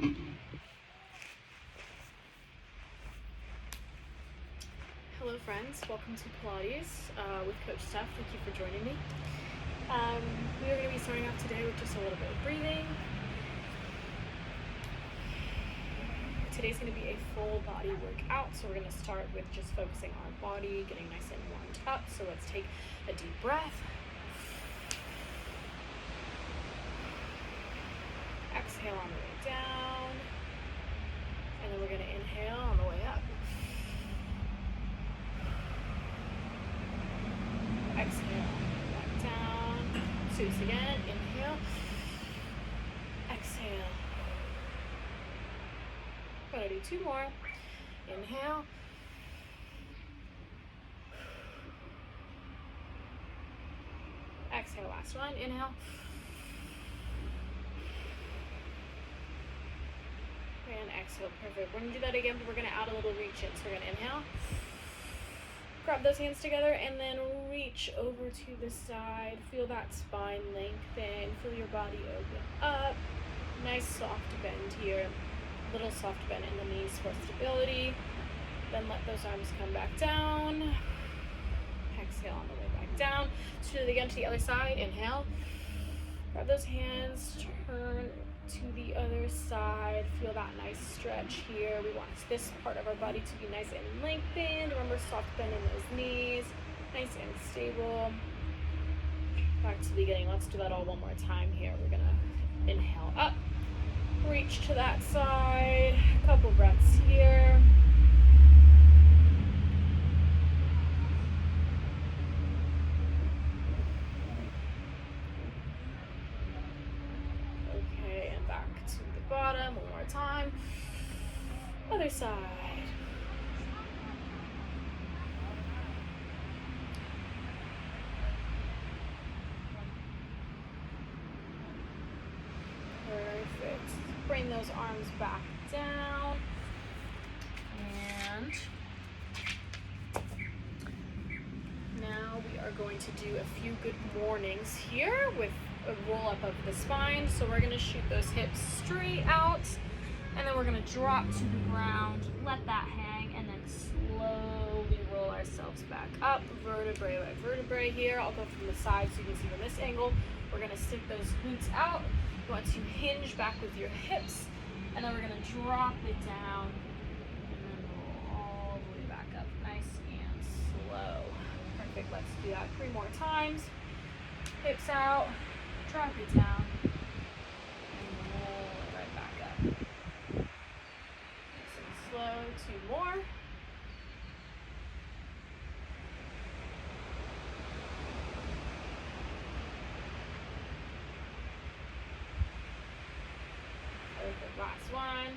Hello friends, welcome to Pilates with Coach Steph. Thank you for joining me. We are going to be starting off today with just a little bit of breathing. Today's going to be a full body workout, so we're going to start with just focusing on our body, getting nice and warmed up. So let's take a deep breath. Exhale on the way down, and then we're going to inhale on the way up. Exhale, back down. So this again, inhale, exhale. Gonna do two more. Inhale, exhale, last one. Inhale, and exhale. Perfect. We're gonna do that again, but we're gonna add a little reach in. So we're gonna inhale, grab those hands together, and then reach over to the side. Feel that spine lengthen. Feel your body open up. Nice soft bend here. Little soft bend in the knees for stability. Then let those arms come back down. Exhale on the way back down. So do it again to the other side. Inhale. Grab those hands. Turn to the other side. Feel that nice stretch here. We want this part of our body to be nice and lengthened. Remember, soft bend in those knees. Nice and stable. Back to the beginning. Let's do that all one more time here. We're gonna inhale up. Reach to that side. Couple breaths here. Okay, and back to the bottom one more time. Other side. Perfect. Bring those arms back down. And now we are going to do a few good mornings here with a roll up of the spine. So we're going to shoot those hips straight out, and then we're going to drop to the ground, let that hang, and then slowly roll ourselves back up, vertebrae by vertebrae here. I'll go from the side so you can see from this angle. We're going to stick those glutes out. You want to hinge back with your hips, and then we're going to drop it down and then roll all the way back up, nice and slow. Perfect. Let's do that 3 more times. Hips out, drop it down, and roll it right back up. Nice and slow. 2 more. Perfect. Last one.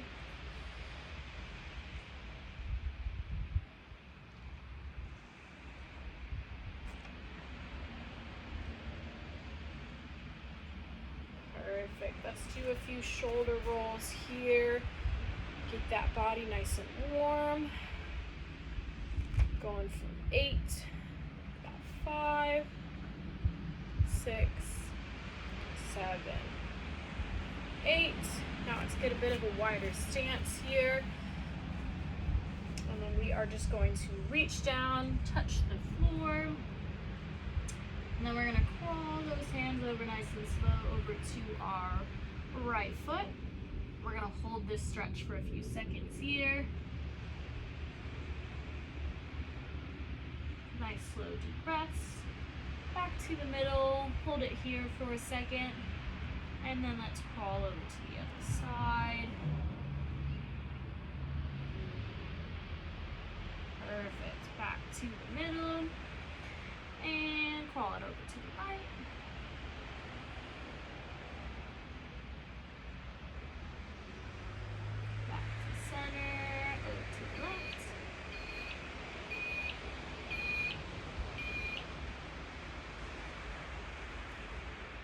Perfect. Let's do a few shoulder rolls here. Get that body nice and warm. Going from 8, about 5, 6, 7, 8. Now let's get a bit of a wider stance here. And then we are just going to reach down, touch the floor. And then we're going to crawl those hands over nice and slow over to our right foot. We're going to hold this stretch for a few seconds here. Nice slow deep breaths. Back to the middle. Hold it here for a second. And then let's crawl over to the other side. Perfect. Back to the middle. And crawl it over to the right. Back to center. Over to the left.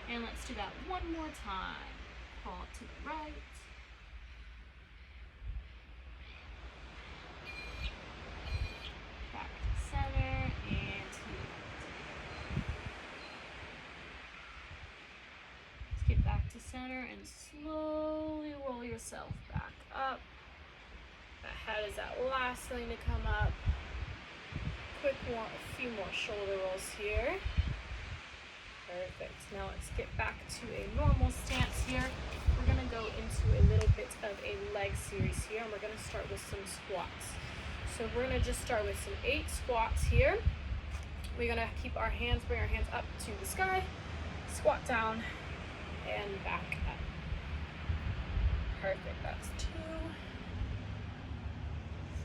And let's do that one more time. Crawl to the right. Back to center and to the left. Let's get back to center and slowly roll yourself back. up. That head is that last thing to come up. A few more shoulder rolls here. Perfect. Now let's get back to a normal stance here. We're gonna go into a little bit of a leg series here, and we're gonna start with some squats. So we're gonna just start with some 8 squats here. We're gonna keep our hands, bring our hands up to the sky, squat down, and back up. Perfect. That's 2,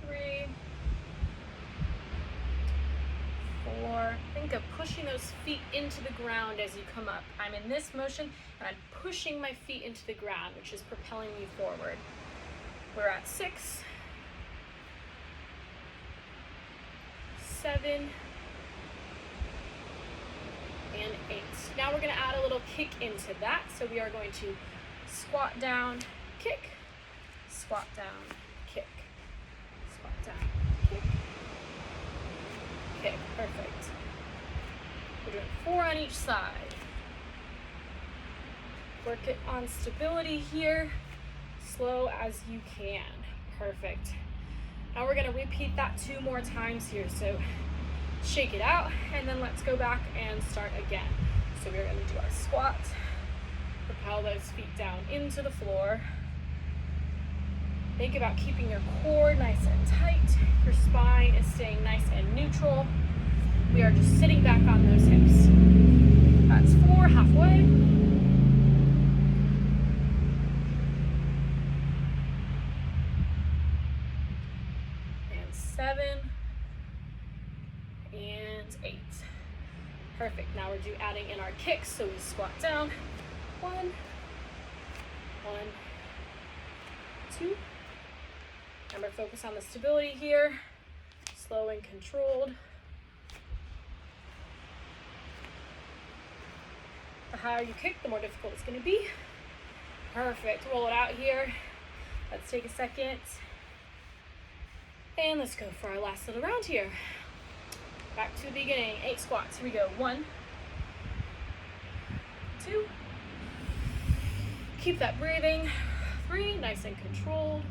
3, 4. Think of pushing those feet into the ground as you come up. I'm in this motion and I'm pushing my feet into the ground, which is propelling me forward. We're at 6, 7, and 8. Now we're going to add a little kick into that. So we are going to squat down, kick, squat down, kick, squat down, kick, kick. Perfect. We're doing 4 on each side. Work it on stability here, slow as you can. Perfect. Now we're going to repeat that 2 more times here. So shake it out, and then let's go back and start again. So we're going to do our squat, propel those feet down into the floor. Think about keeping your core nice and tight. Your spine is staying nice and neutral. We are just sitting back on those hips. That's 4, halfway. And 7. And 8. Perfect. Now we're adding in our kicks. So we squat down. 1, 1, 2. Remember, focus on the stability here. Slow and controlled. The higher you kick, the more difficult it's going to be. Perfect. Roll it out here. Let's take a second. And let's go for our last little round here. Back to the beginning. 8 squats. Here we go. 1, 2. Keep that breathing. 3. Nice and controlled.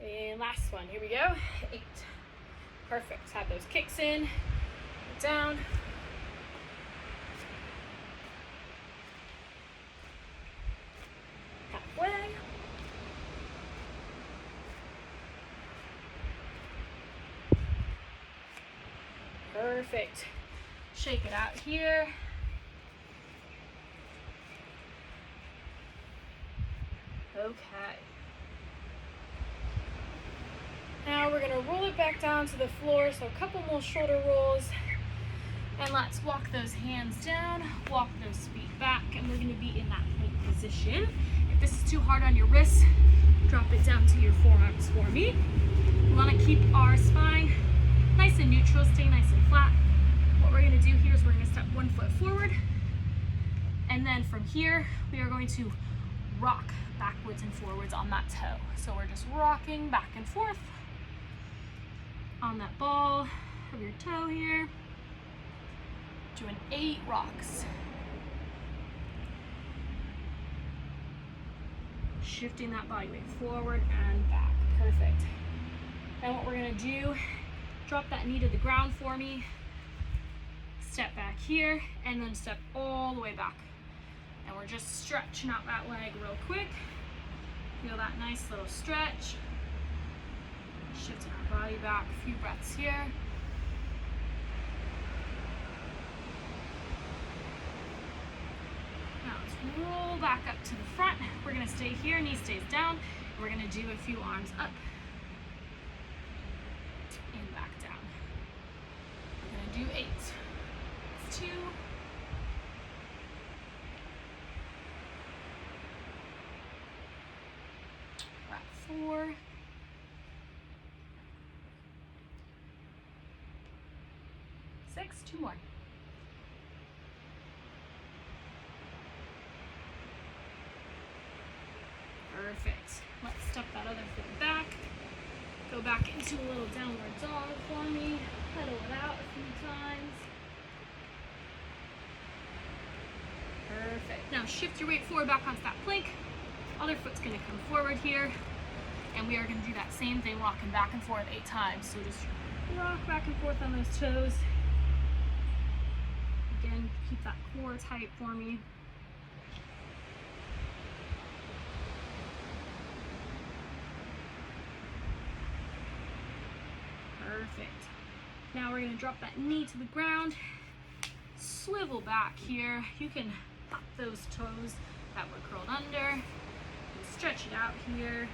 'And last one. Here we go. 8. Perfect. Have those kicks in. Down. Halfway. Perfect. Shake it out here. Okay. Now we're gonna roll it back down to the floor, so a couple more shoulder rolls. And let's walk those hands down, walk those feet back, and we're gonna be in that plank position. If this is too hard on your wrists, drop it down to your forearms for me. We wanna keep our spine nice and neutral, stay nice and flat. What we're gonna do here is we're gonna step 1 foot forward, and then from here, we are going to rock backwards and forwards on that toe. So we're just rocking back and forth on that ball of your toe here. Doing 8 rocks. Shifting that body weight forward and back. Perfect. Then what we're gonna do, drop that knee to the ground for me. Step back here and then step all the way back. And we're just stretching out that leg real quick. Feel that nice little stretch. Shifting our body back, a few breaths here. Now let's roll back up to the front. We're gonna stay here, knee stays down. We're gonna do a few arms up and back down. We're gonna do 8. That's 2. That's 4. 6, 2 more. Perfect. Let's step that other foot back. Go back into a little downward dog for me. Pedal it out. Now shift your weight forward back onto that plank. Other foot's gonna come forward here. And we are gonna do that same thing, rocking back and forth 8 times. So just rock back and forth on those toes. Again, keep that core tight for me. Perfect. Now we're gonna drop that knee to the ground, swivel back here. You can pop those toes that were curled under, and stretch it out here.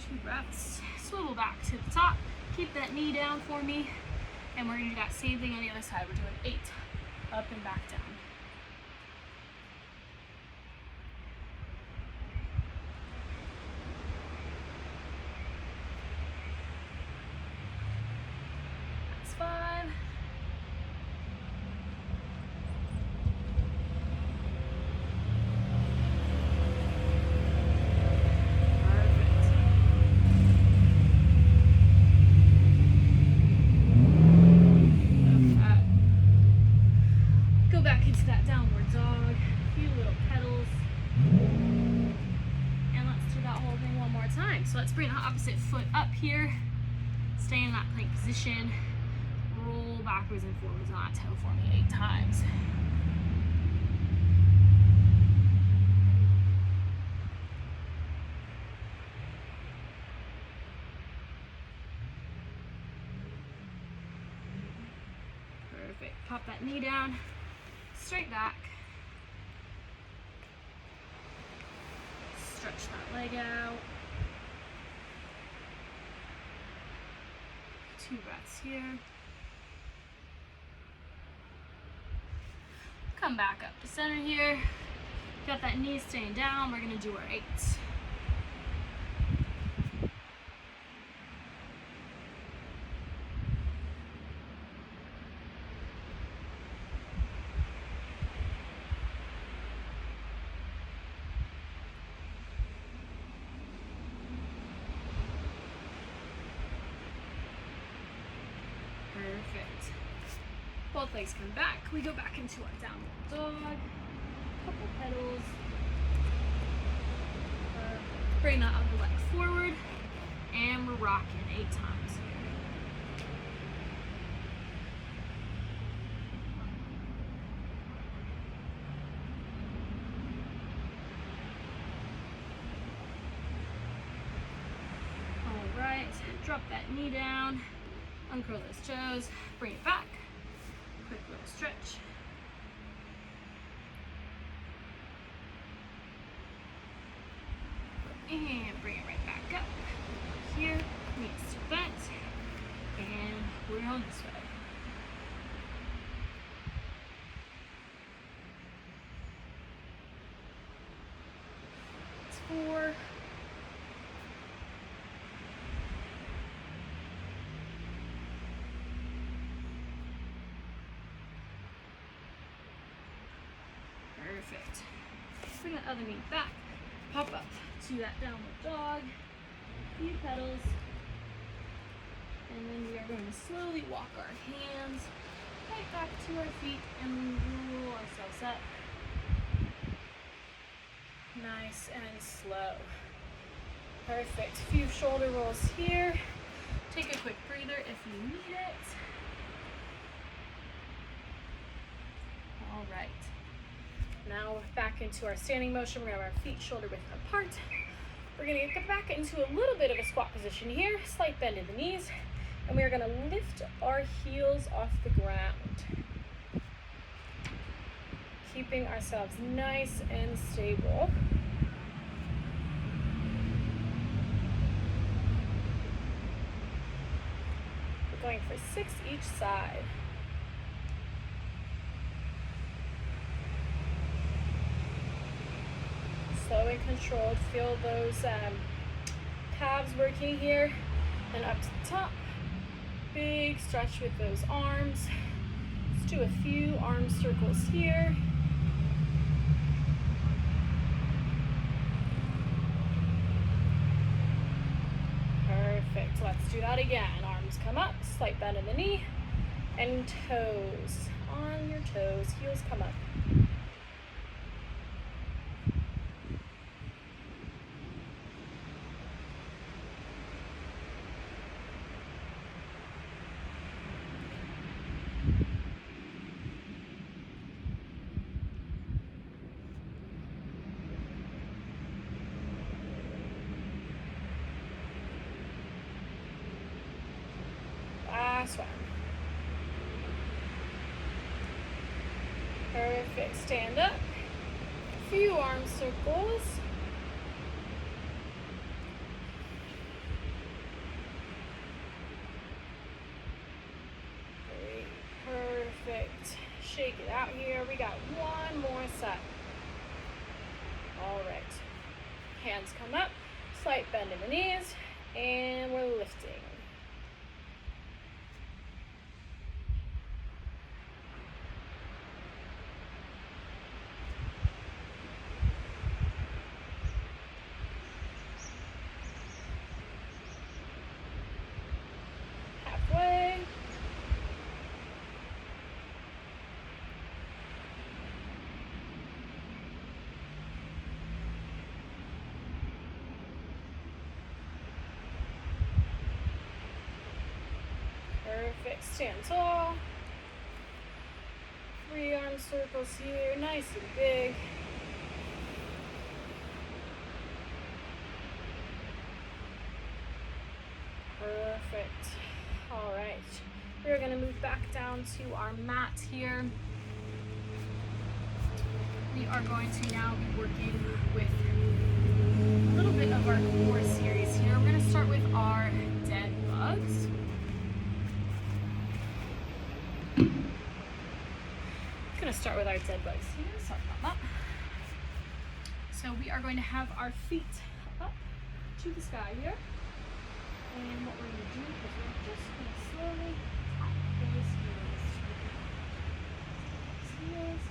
Two breaths, swivel back to the top, keep that knee down for me, and we're gonna do that same thing on the other side. We're doing 8, up and back down. That's 5. So let's bring the opposite foot up here, stay in that plank position, roll backwards and forwards on that toe for me 8 times. Perfect. Pop that knee down, straight back. Stretch that leg out. 2 breaths here. Come back up to center here. Got that knee staying down. We're gonna do our 8. Perfect. Both legs come back. We go back into our downward dog. Couple pedals. Bring that other leg forward. And we're rocking 8 times here. All right. Drop that knee down. Uncurl those toes, bring it back, quick little stretch. And bring it right back up. Here, knees to bent, and we're on this way. That's 4. Perfect. Bring the other knee back. Pop up to that downward dog. Few pedals. And then we are going to slowly walk our hands right back to our feet and roll ourselves up. Nice and slow. Perfect. Few shoulder rolls here. Take a quick breather if you need it. All right. Now back into our standing motion. We're gonna have our feet shoulder width apart. We're gonna get back into a little bit of a squat position here, slight bend in the knees, and we are gonna lift our heels off the ground, keeping ourselves nice and stable. We're going for 6 each side. Slow and controlled. Feel those calves working here. And up to the top. Big stretch with those arms. Let's do a few arm circles here. Perfect. Let's do that again. Arms come up, slight bend in the knee. And toes. On your toes. Heels come up. Last one. Perfect. Stand up. Few arm circles. Great. Perfect. Shake it out here. We got one more set. All right. Hands come up. Slight bend in the knees. And we're lifting. Halfway. Perfect. Stand tall. 3 arm circles here, nice and big. Perfect. All right. We're going to move back down to our mat here. We are going to now be working with a little bit of our core series here. We're going to start with our dead bugs. Going to start with our dead bugs here. Sorry about that. So we are going to have our feet up to the sky here. And what we're going to do is we're just going to slowly tap those heels. Heels.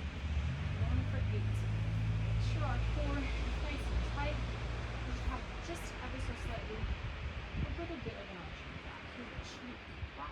1 for 8. Make sure our core is nice and tight. We should have just ever so slightly a little bit of an arch back here, which should be flat.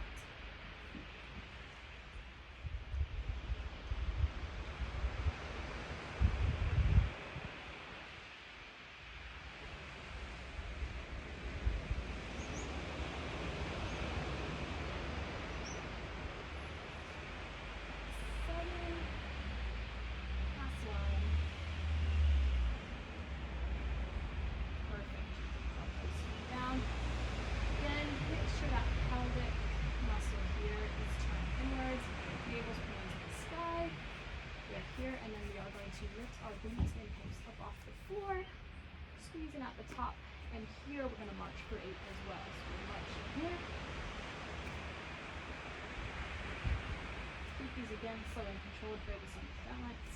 Lift our glutes and hips up off the floor, squeezing at the top, and here we're going to march for 8 as well. So we're marching here. Keep these again slow and controlled, focus on the balance.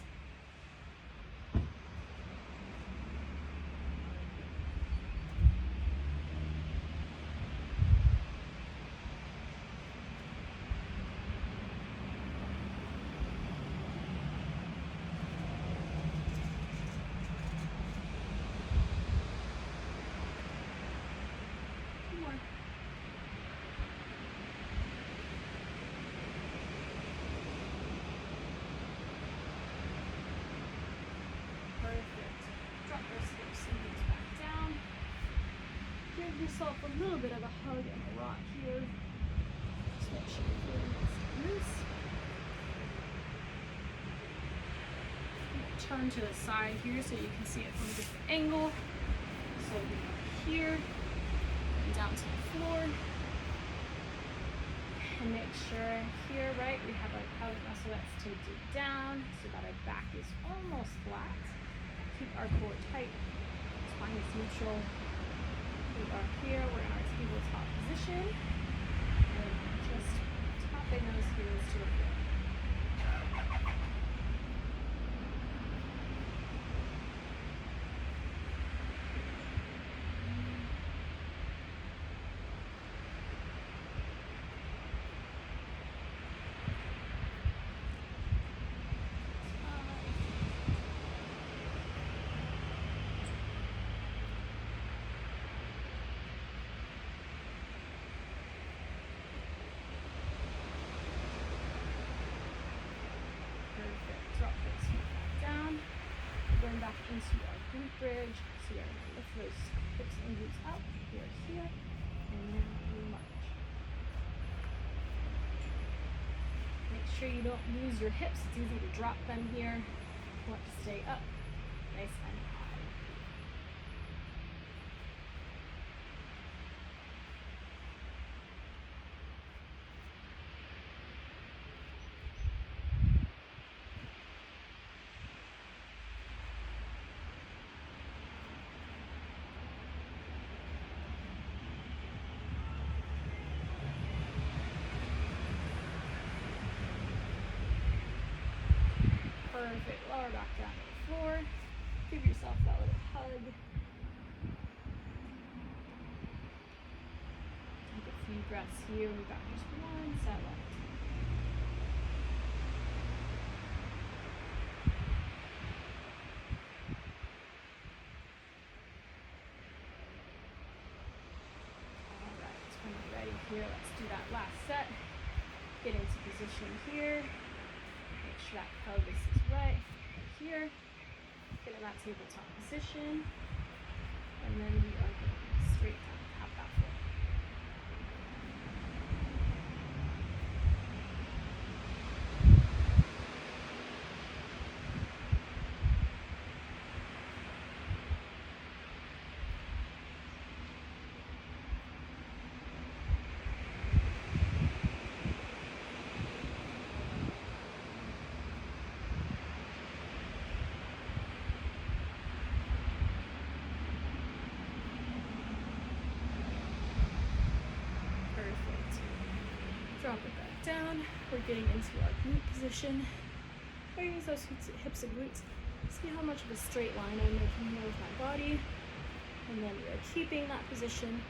Yourself a little bit of a hug and a rock here. Just make sure you're feeling nice and loose. Turn to the side here so you can see it from a different angle. So we are here and down to the floor. And make sure here, right, we have our pelvic muscle that's taped down so that our back is almost flat. Keep our core tight, spine is neutral. We are here, we're in our tabletop position, and just tapping those heels to the floor. into our glute bridge. So we are going to lift those hips and glutes up. We are here, and then we march. Make sure you don't lose your hips. It's easy to drop them here. You want to stay up, nice and high. Perfect. Lower back down to the floor. Give yourself that little hug. Take a few breaths here. We've got just one set left. All right. When you're ready here, let's do that last set. Get into position here. Make sure that pelvis is right here. Get in that tabletop position. And then we are going straight down, tap that floor. Drop it back down. We're getting into our glute position. I use those hips and glutes. See how much of a straight line I'm making here with my body. And then we are keeping that position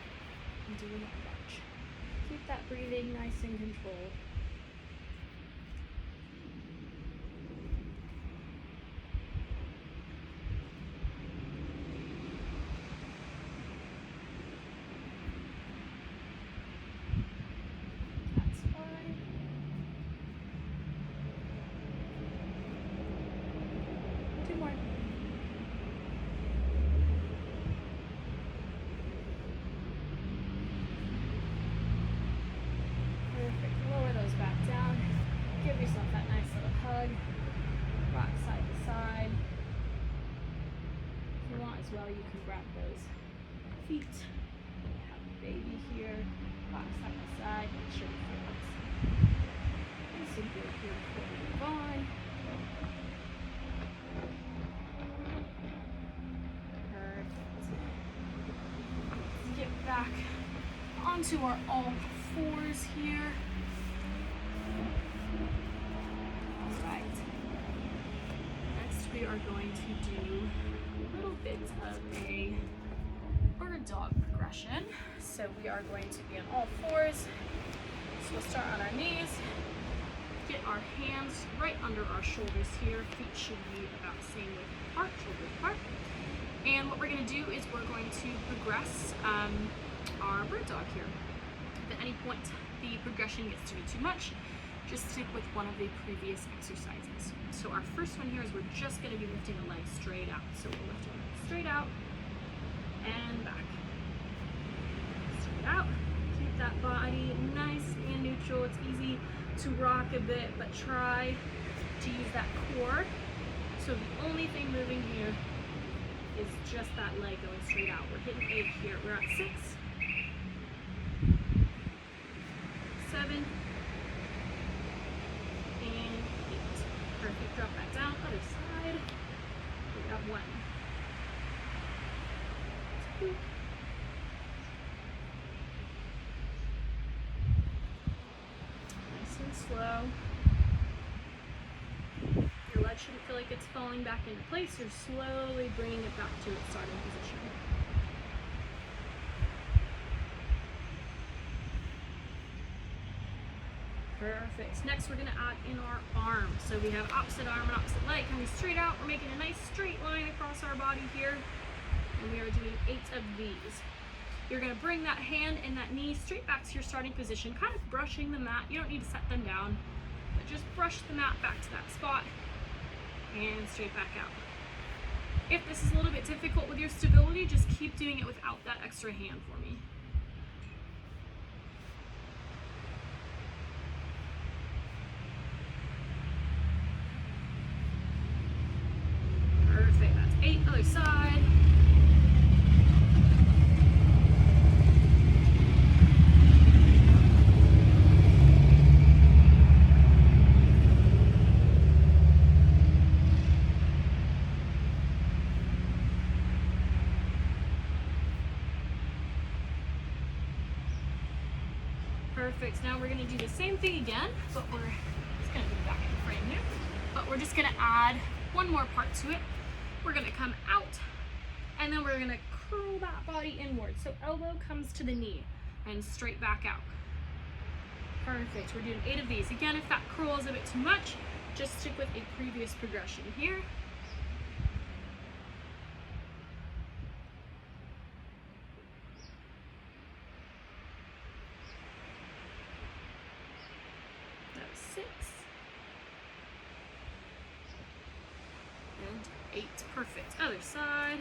and doing that march. Keep that breathing nice and controlled. Well, you can grab those feet. Have a baby here. Rock side to side. Make sure you feel this. Nice and good here before we move on. Perfect. Let's get back onto our all fours here. All right. Next, we are going to do a little bit of a bird dog progression. So we are going to be on all fours. So we'll start on our knees, get our hands right under our shoulders here. Feet should be about the same width apart, shoulders apart. And what we're going to do is we're going to progress our bird dog here. If at any point the progression gets to be too much, just stick with one of the previous exercises. So our first one here is we're just going to be lifting the legs straight out. So we'll lift our legs straight out and back. Straight out. Keep that body nice and neutral. It's easy to rock a bit, but try to use that core. So the only thing moving here is just that leg going straight out. We're hitting 8 here. We're at 6, 7, perfect. Drop back down. Other side. We got 1, 2. Nice and slow. Your leg shouldn't feel like it's falling back into place. You're slowly bringing it back to its starting position. Perfect. Next, we're going to add in our arms. So we have opposite arm and opposite leg coming straight out. We're making a nice straight line across our body here. And we are doing 8 of these. You're going to bring that hand and that knee straight back to your starting position, kind of brushing the mat. You don't need to set them down, but just brush the mat back to that spot and straight back out. If this is a little bit difficult with your stability, just keep doing it without that extra hand for me. Perfect, that's 8, other side. Perfect. Now we're going to do the same thing again, but we're just going to be back in the frame here. But we're just going to add one more part to it. We're going to come out, and then we're going to curl that body inward. So elbow comes to the knee and straight back out. Perfect. We're doing 8 of these. Again, if that curl is a bit too much, just stick with a previous progression here. That was 6. And 8. Perfect. Other side.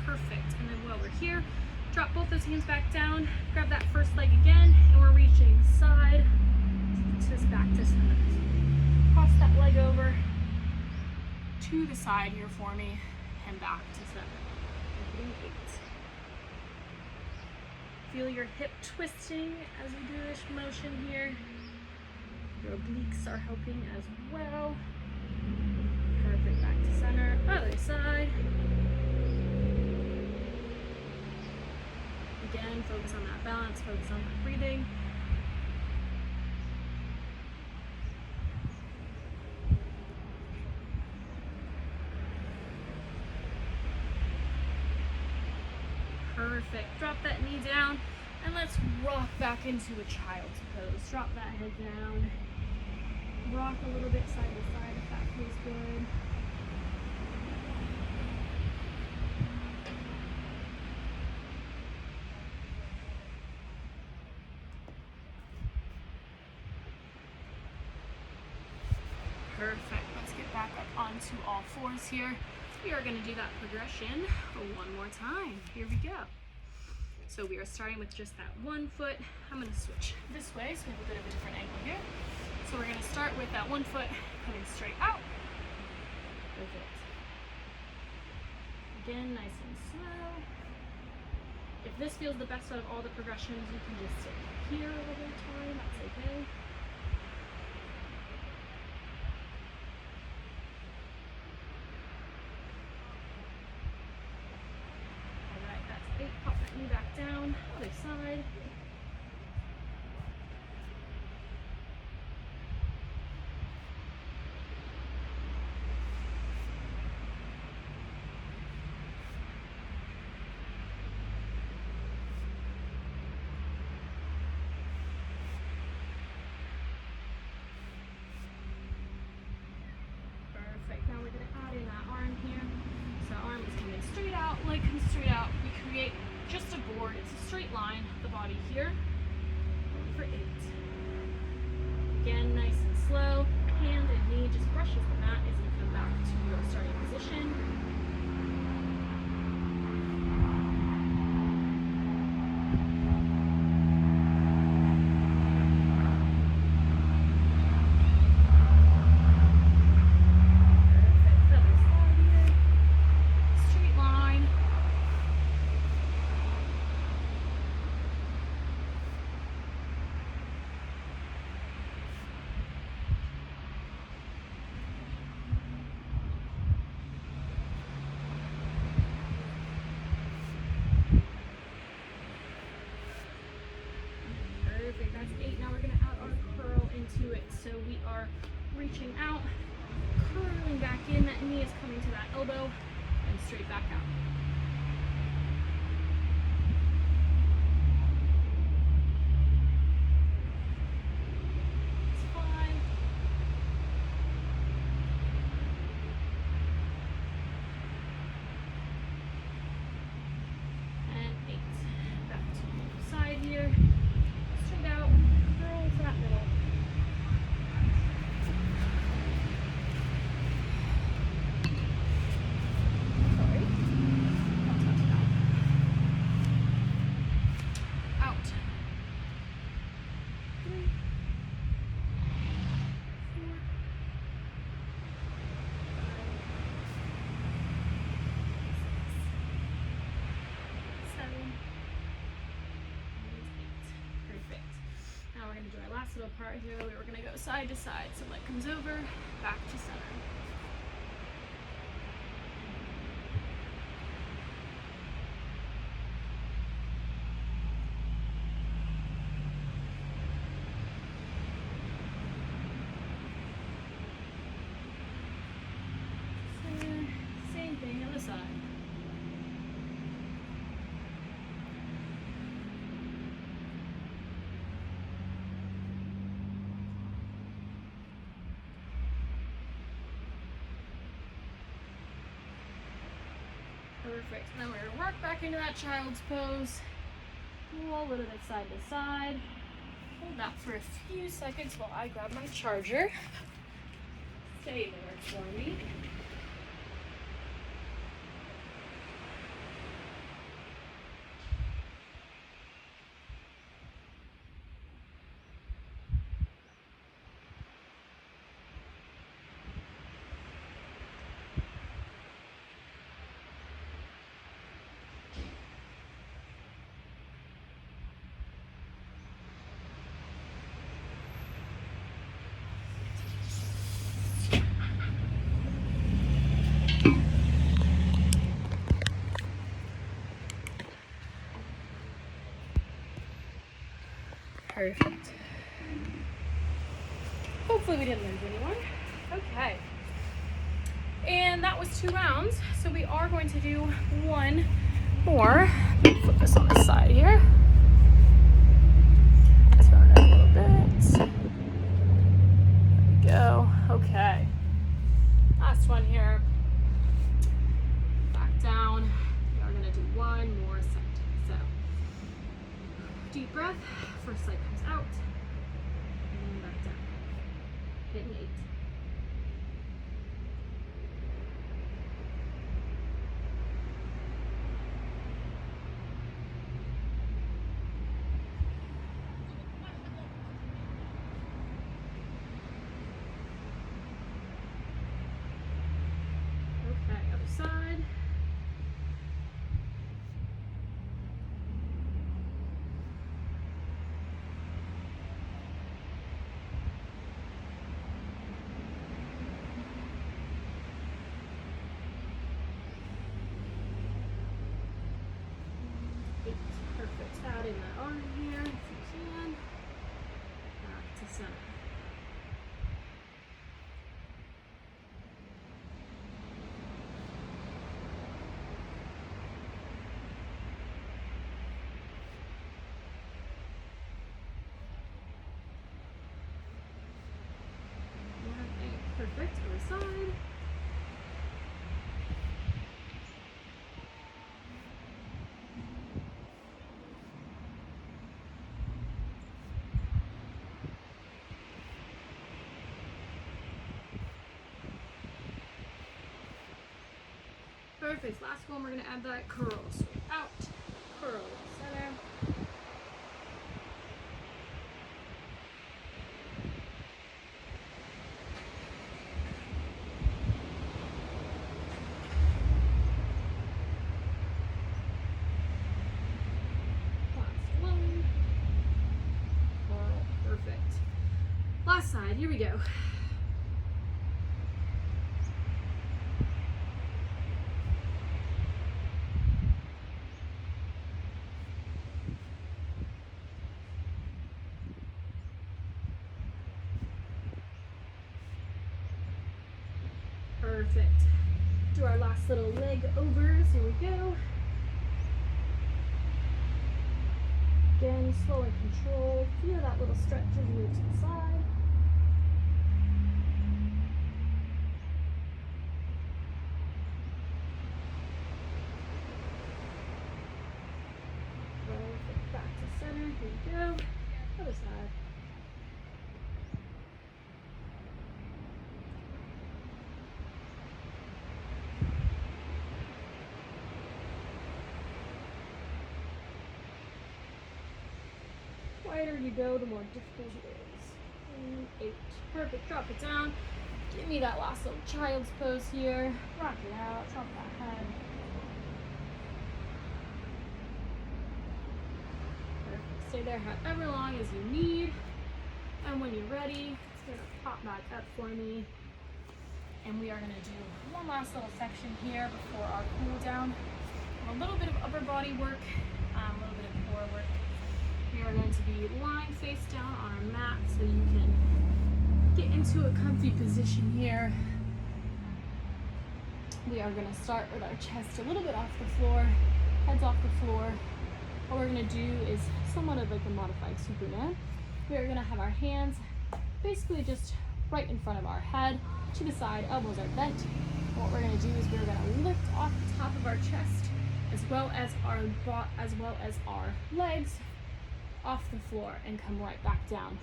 Perfect. And then while we're here, drop both those hands back down, grab that first leg again, and we're reaching side to back to center. Cross that leg over to the side here for me, and back to center. And 8. Feel your hip twisting as you do this motion here. Your obliques are helping as well. Perfect. Back to center. Other side. Again, focus on that balance, focus on that breathing. Perfect. Drop that knee down, and let's rock back into a child's pose. Drop that head down. Rock a little bit side to side if that feels good. Perfect. Let's get back up onto all fours here. We are going to do that progression one more time. Here we go. So we are starting with just that one foot. I'm going to switch this way so we have a bit of a different angle here. So we're going to start with that one foot coming straight out. Perfect. Again, nice and slow. If this feels the best out of all the progressions, you can just sit here a little time. That's okay. Pop that knee back down, other side. Perfect. Now we're going to add in that arm here. So arm is coming straight out, leg comes straight out. We create just a board. It's a straight line. The body here for 8. Again, nice and slow. Hand and knee just brushes the mat as you come back to your starting position. That's 8. Now we're going to add our curl into it. So we are reaching out, curling back in. That knee is coming to that elbow and straight back out. It's 5, last little part here, we were gonna go side to side. So leg comes over, back to center. Center, same thing, other side. Perfect. Now we're going to work back into that child's pose. Roll a little bit side to side. Hold that for a few seconds while I grab my charger. Stay there for me. Perfect. Hopefully we didn't lose anyone. Okay. And that was 2 rounds. So we are going to do one more. Flip this on the side here. Turn it a little bit. There we go. Okay. Last one here. Back down. We are going to do one more set. So, deep breath. First leg comes out. And back down. Hit an 8. Okay, other side. Perfect. Adding that arm here if you can. Back to center. Perfect. Other side. Perfect. Last one, we're going to add that curl. So out, curl, center. Last one. Curl. Perfect. Last side. Here we go. Perfect. Do our last little leg overs. Here we go. Again, slow and controlled. Feel that little stretch as you move to the side. Perfect. Back to center. Here we go. Other side. Wider you go, the more difficult it is. And 8. Perfect. Drop it down. Give me that last little child's pose here. Rock it out. Drop that head. Perfect. Stay there however long as you need. And when you're ready, it's gonna pop back up for me. And we are gonna do one last little section here before our cool down. A little bit of upper body work, a little bit of core work. We are going to be lying face down on our mat so you can get into a comfy position here. We are going to start with our chest a little bit off the floor, heads off the floor. What we're going to do is somewhat of like a modified Superman. We are going to have our hands basically just right in front of our head, to the side, elbows are bent. What we're going to do is we're going to lift off the top of our chest as well as our legs off the floor and come right back down.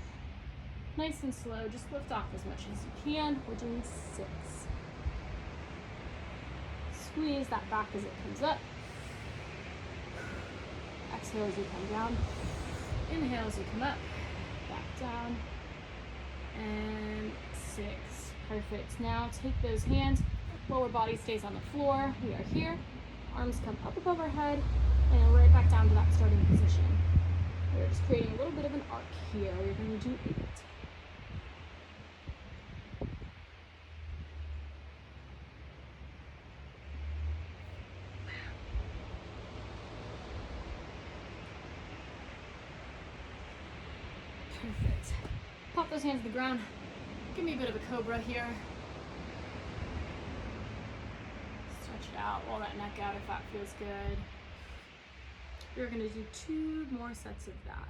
Nice and slow, just lift off as much as you can. We're doing 6. Squeeze that back as it comes up. Exhale as you come down. Inhale as you come up, back down, and 6. Perfect. Now take those hands, lower body stays on the floor. We are here. Arms come up above our head and right back down to that starting position. We're just creating a little bit of an arc here. We're going to do 8. Perfect. Pop those hands to the ground. Give me a bit of a cobra here. Stretch it out, roll that neck out if that feels good. We're going to do 2 more sets of that.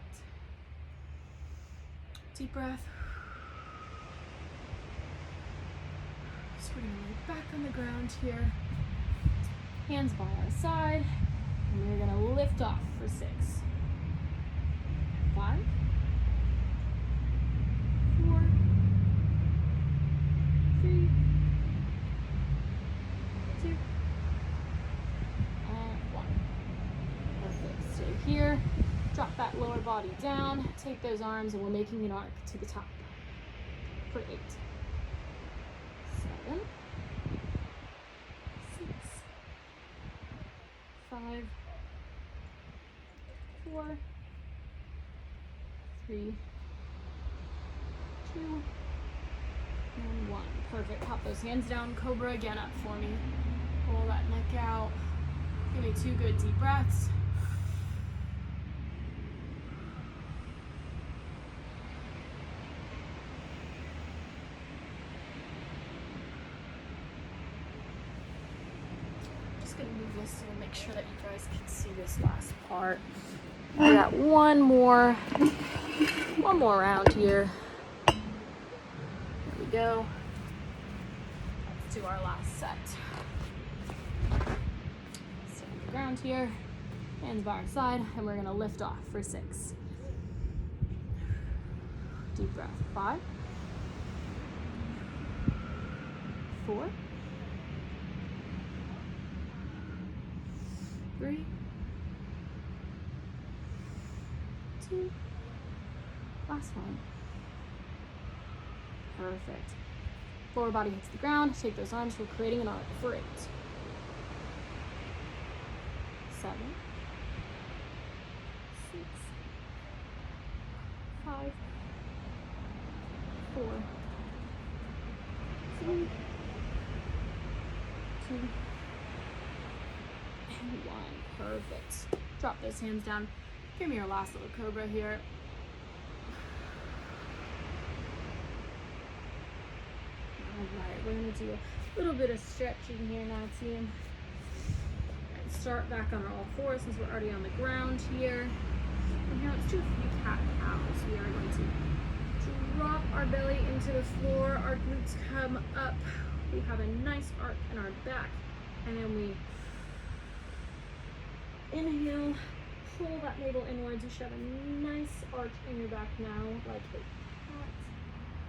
Deep breath. So we're going to lay back on the ground here. Hands by our side. And we're going to lift off for 6. 5. 4. 3. 2. And 1. Perfect. Stay here. Drop that lower body down. Take those arms and we're making an arc to the top for 8. 7. 6. 5. 4. 3. 2. And 1. Perfect. Pop those hands down. Cobra again up for me. Pull that neck out. Give me 2 good deep breaths. Just gonna move this so make sure that you guys can see this last part. We got one more round here. There we go. Let's do our last set. Stay on the ground here, hands by our side, and we're gonna lift off for 6. Deep breath. 5, 4, 3, 2, last one. Perfect. Lower body hits the ground. Take those arms. We're creating an arc for 8. 7, 6, 5, 4, 3, 2, and 1. Perfect. Drop those hands down. Give me your last little cobra here. Alright, we're going to do a little bit of stretching here now, team. And start back on all 4 since we're already on the ground here. And now let's do a few cat-cows. We are going to drop our belly into the floor. Our glutes come up. We have a nice arc in our back. And then we inhale, pull that navel inwards. You should have a nice arch in your back now, like a